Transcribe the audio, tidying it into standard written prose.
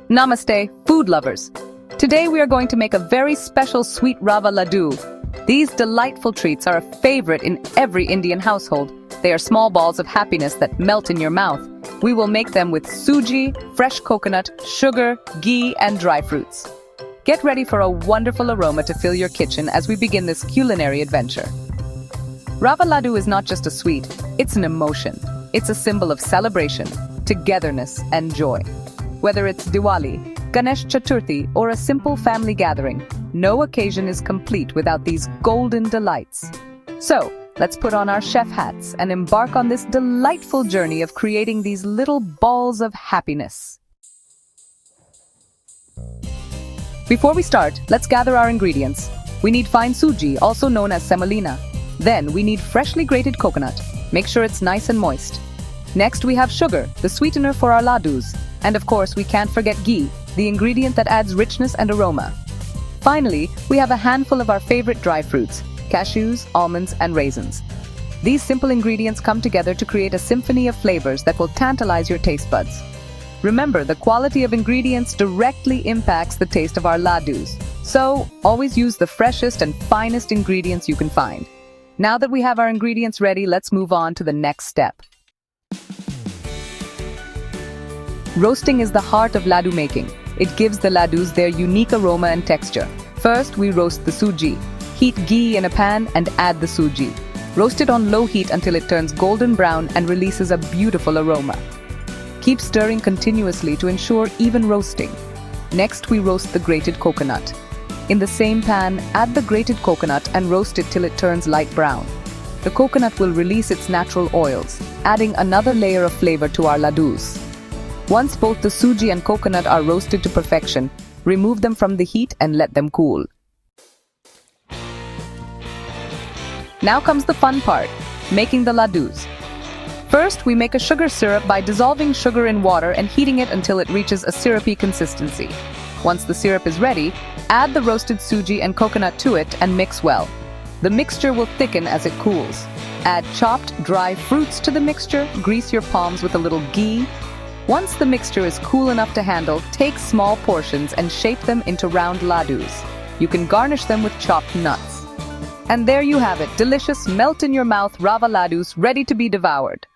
Namaste, food lovers. Today we are going to make a very special sweet rava laddu. These delightful treats are a favorite in every Indian household. They are small balls of happiness that melt in your mouth. We will make them with suji, fresh coconut, sugar, ghee, and dry fruits. Get ready for a wonderful aroma to fill your kitchen as we begin this culinary adventure. Rava laddu is not just a sweet, it's an emotion. It's a symbol of celebration, togetherness, and joy. Whether it's Diwali, Ganesh Chaturthi, or a simple family gathering, no occasion is complete without these golden delights. So, let's put on our chef hats and embark on this delightful journey of creating these little balls of happiness. Before we start, let's gather our ingredients. We need fine suji, also known as semolina. Then we need freshly grated coconut. Make sure it's nice and moist. Next we have sugar, the sweetener for our laddus. And of course we can't forget ghee, the ingredient that adds richness and aroma. Finally, we have a handful of our favorite dry fruits, cashews, almonds, and raisins. These simple ingredients come together to create a symphony of flavors that will tantalize your taste buds. Remember, the quality of ingredients directly impacts the taste of our laddus. So, always use the freshest and finest ingredients you can find. Now that we have our ingredients ready, let's move on to the next step. Roasting is the heart of laddu making. It gives the laddus their unique aroma and texture. First, we roast the suji. Heat ghee in a pan and add the suji. Roast it on low heat until it turns golden brown and releases a beautiful aroma. Keep stirring continuously to ensure even roasting. Next, we roast the grated coconut. In the same pan, add the grated coconut and roast it till it turns light brown. The coconut will release its natural oils, adding another layer of flavor to our laddus. Once both the suji and coconut are roasted to perfection, remove them from the heat and let them cool. Now comes the fun part, making the laddus. First, we make a sugar syrup by dissolving sugar in water and heating it until it reaches a syrupy consistency. Once the syrup is ready, add the roasted suji and coconut to it and mix well. The mixture will thicken as it cools. Add chopped dry fruits to the mixture, grease your palms with a little ghee. Once the mixture is cool enough to handle, take small portions and shape them into round laddus. You can garnish them with chopped nuts. And there you have it, delicious melt-in-your-mouth rava laddus ready to be devoured.